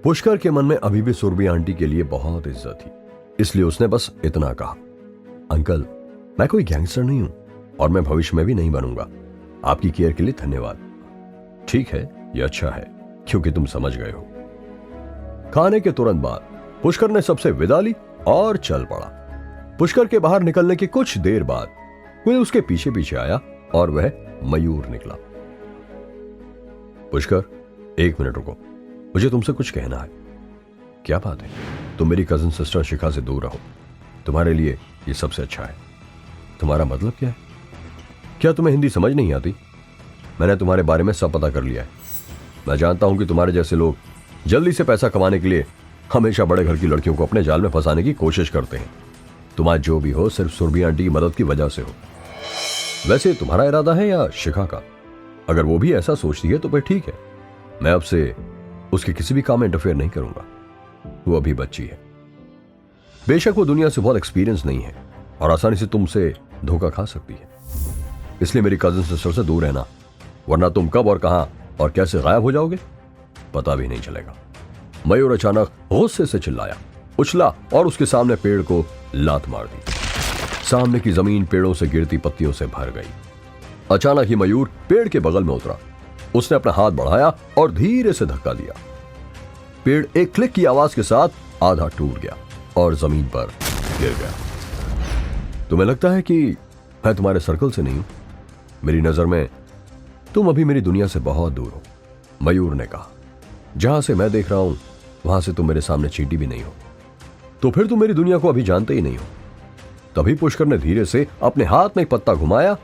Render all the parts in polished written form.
पुष्कर के मन में अभी भी सुरभि आंटी के लिए बहुत इज्जत थी, इसलिए उसने बस इतना कहा, अंकल मैं कोई गैंगस्टर नहीं हूं और मैं भविष्य में भी नहीं बनूंगा। आपकी केयर के लिए धन्यवाद। ठीक है, यह अच्छा है क्योंकि तुम समझ गए हो। खाने के तुरंत बाद पुष्कर ने सबसे विदा ली और चल पड़ा। पुष्कर के बाहर निकलने की कुछ देर बाद कोई उसके पीछे पीछे आया और वह मयूर निकला। पुष्कर, एक मिनट रुको, मुझे तुमसे कुछ कहना है। क्या बात है? तुम मेरी कजिन सिस्टर शिखा से दूर रहो, तुम्हारे लिए ये सबसे अच्छा है। तुम्हारा मतलब क्या है? क्या तुम्हें हिंदी समझ नहीं आती? मैंने तुम्हारे बारे में सब पता कर लिया है। मैं जानता हूं कि तुम्हारे जैसे लोग जल्दी से पैसा कमाने के लिए हमेशा बड़े घर की लड़कियों को अपने जाल में फंसाने की कोशिश करते हैं। तुम आज जो भी हो सिर्फ सुरभि आंटी की मदद की वजह से हो। वैसे तुम्हारा इरादा है या शिखा का? अगर वो भी ऐसा सोचती है तो फिर ठीक है, मैं अब से उसके किसी भी काम में इंटरफेयर नहीं करूंगा। वो अभी बच्ची है, बेशक वो दुनिया से बहुत एक्सपीरियंस नहीं है और आसानी से तुमसे धोखा खा सकती है, इसलिए मेरी कजिन सिस्टर से दूर रहना, वरना तुम कब और कहां और कैसे गायब हो जाओगे पता भी नहीं चलेगा। मयूर अचानक गुस्से से चिल्लाया, उछला और उसके सामने पेड़ को लात मार दी। सामने की जमीन पेड़ों से गिरती पत्तियों से भर गई। अचानक ही मयूर पेड़ के बगल में उतरा। उसने अपना हाथ बढ़ाया और धीरे से धक्का दिया। पेड़ एक क्लिक की आवाज के साथ आधा टूट गया और जमीन पर गिर गया। तुम्हें लगता है कि मैं तुम्हारे सर्कल से नहीं हूं? मेरी नजर में तुम अभी मेरी दुनिया से बहुत दूर हो, मयूर ने कहा। जहां से मैं देख रहा हूं वहां से तुम मेरे सामने चींटी भी नहीं हो, तो फिर तुम मेरी दुनिया को अभी जानते ही नहीं हो। तभी पुष्कर ने धीरे से अपने हाथ में एक पत्ता घुमाया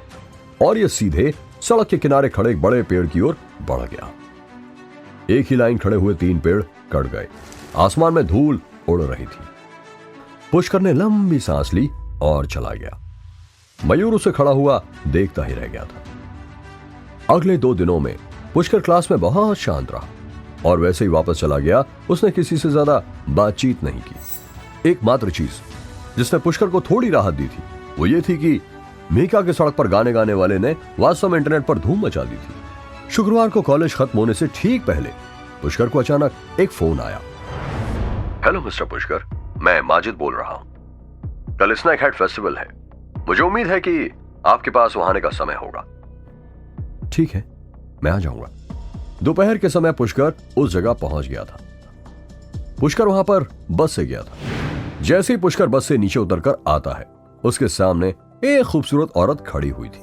और यह सीधे सड़क के किनारे खड़े एक बड़े पेड़ की ओर बढ़ गया। एक ही लाइन खड़े हुए 3 पेड़ कट गए। आसमान में धूल उड़ रही थी। पुष्कर ने लंबी सांस ली और चला गया। मयूर उसे खड़ा हुआ देखता ही रह गया था। अगले 2 दिनों में पुष्कर क्लास में बहुत शांत रहा और वैसे ही वापस चला गया। उसने किसी से ज्यादा बातचीत नहीं की। एकमात्र चीज जिसने पुष्कर को थोड़ी राहत दी थी वो ये थी कि मीका के सड़क पर गाने गाने वाले ने वास्तव में इंटरनेट पर धूम मचा दी थी। शुक्रवार को कॉलेज खत्म होने से ठीक पहले पुष्कर को अचानक एक फोन आया। हेलो मिस्टर पुष्कर, मैं माजिद बोल रहा हूं। कल स्नैक हेड फेस्टिवल है, मुझे उम्मीद है कि आपके पास वहां आने का समय होगा। ठीक है, मैं आ जाऊंगा। दोपहर के समय पुष्कर उस जगह पहुंच गया था। पुष्कर वहां पर बस से गया था। जैसे ही पुष्कर बस से नीचे उतरकर आता है, उसके सामने एक खूबसूरत औरत खड़ी हुई थी।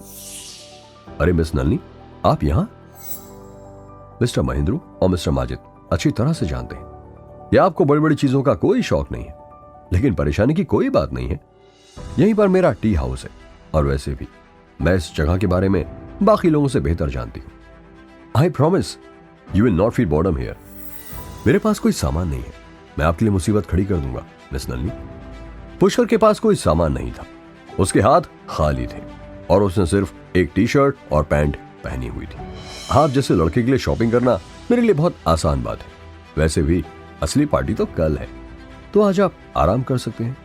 अरे मिस नलनी, आप यहां? मिस्टर महेंद्रू और मिस्टर माजिद अच्छी तरह से जानते हैं कि आपको बड़ी बड़ी चीजों का कोई शौक नहीं है, लेकिन परेशानी की कोई बात नहीं है। यहीं पर मेरा टी हाउस है और वैसे भी मैं इस जगह के बारे में बाकी लोगों से बेहतर जानती हूं। I promise you will not feel boredom here. मेरे पास कोई सामान नहीं है, मैं आपके लिए मुसीबत खड़ी कर दूंगा मिस नलनी। पुष्कर के पास कोई सामान नहीं था, उसके हाथ खाली थे और उसने सिर्फ एक टी शर्ट और पैंट पहनी हुई थी। आप जैसे लड़के के लिए शॉपिंग करना मेरे लिए बहुत आसान बात है। वैसे भी असली पार्टी तो कल है, तो आज आप आराम कर सकते हैं।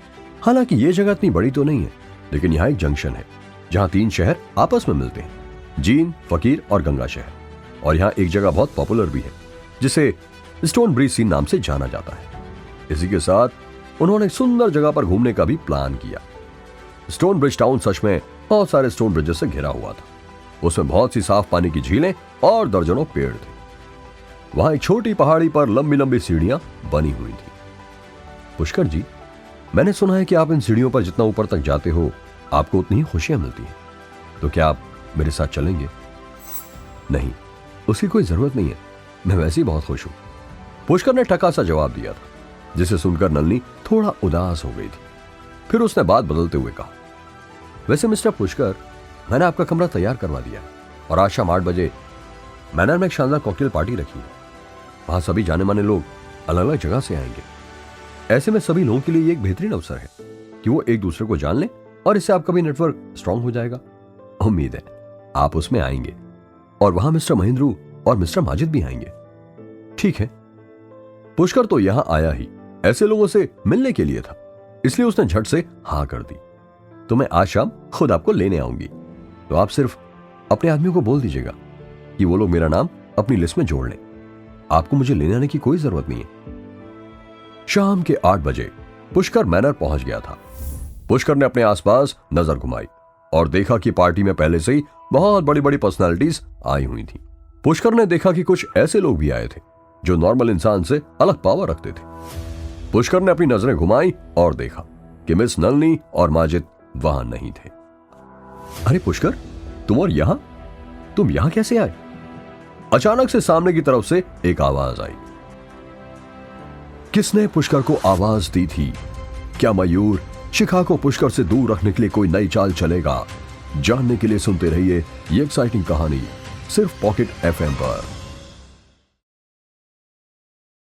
हालांकि ये जगह इतनी बड़ी तो नहीं है, लेकिन यहाँ एक जंक्शन है जहाँ 3 शहर आपस में मिलते हैं, जींद, फकीर और गंगा शहर। और यहाँ एक जगह बहुत पॉपुलर भी है जिसे स्टोन ब्रिज सीन नाम से जाना जाता है। इसी के साथ उन्होंने एक सुंदर जगह पर घूमने का भी प्लान किया। स्टोन ब्रिज टाउन सच में बहुत सारे स्टोन ब्रिजेस से घिरा हुआ था। उसमें बहुत सी साफ पानी की झीलें और दर्जनों पेड़ थे। वहां एक छोटी पहाड़ी पर लंबी लंबी सीढ़ियां बनी हुई थी। पुष्कर जी, मैंने सुना है कि आप इन सीढ़ियों पर जितना ऊपर तक जाते हो आपको उतनी ही खुशियां मिलती हैं, तो क्या आप मेरे साथ चलेंगे? नहीं, उसकी कोई जरूरत नहीं है, मैं वैसे ही बहुत खुश हूं। पुष्कर ने टका सा जवाब दिया था, जिसे सुनकर नलनी थोड़ा उदास हो गई थी। फिर उसने बात बदलते हुए कहा, वैसे मिस्टर पुष्कर, मैंने आपका कमरा तैयार करवा दिया और आज शाम 8 बजे मैनर में एक शानदार कॉकटेल पार्टी रखी है। वहां सभी जाने माने लोग अलग अलग जगह से आएंगे। ऐसे में सभी लोगों के लिए एक बेहतरीन अवसर है कि वो एक दूसरे को जान लें और इससे आपका भी नेटवर्क स्ट्रांग हो जाएगा। उम्मीद है आप उसमें आएंगे और वहां मिस्टर महेंद्रू और मिस्टर माजिद भी आएंगे। ठीक है। पुष्कर तो यहां आया ही ऐसे लोगों से मिलने के लिए था, इसलिए उसने झट से हाँ कर दी। तो मैं आज शाम खुद आपको लेने आऊंगी, तो आप सिर्फ अपने आदमी को बोल दीजिएगा कि वो लोग मेरा नाम अपनी लिस्ट में जोड़ लें। आपको मुझे लेने आने की कोई जरूरत नहीं है, शाम के 8 बजे पुष्कर मैनर पहुंच गया था। पुष्कर ने अपने आसपास नजर घुमाई और देखा कि पार्टी में पहले से ही बहुत बड़ी बड़ी पर्सनालिटीज आई हुई थी। पुष्कर ने देखा कि कुछ ऐसे लोग भी आए थे जो नॉर्मल इंसान से अलग पावर रखते थे। पुष्कर ने अपनी नजरें घुमाई और देखा कि मिस नलनी और माजिद वहां नहीं थे। अरे पुष्कर, तुम यहां कैसे आए? अचानक से सामने की तरफ से एक आवाज आई। किसने पुष्कर को आवाज दी थी? क्या मयूर शिखा को पुष्कर से दूर रखने के लिए कोई नई चाल चलेगा? जानने के लिए सुनते रहिए ये एक्साइटिंग कहानी सिर्फ पॉकेट FM पर।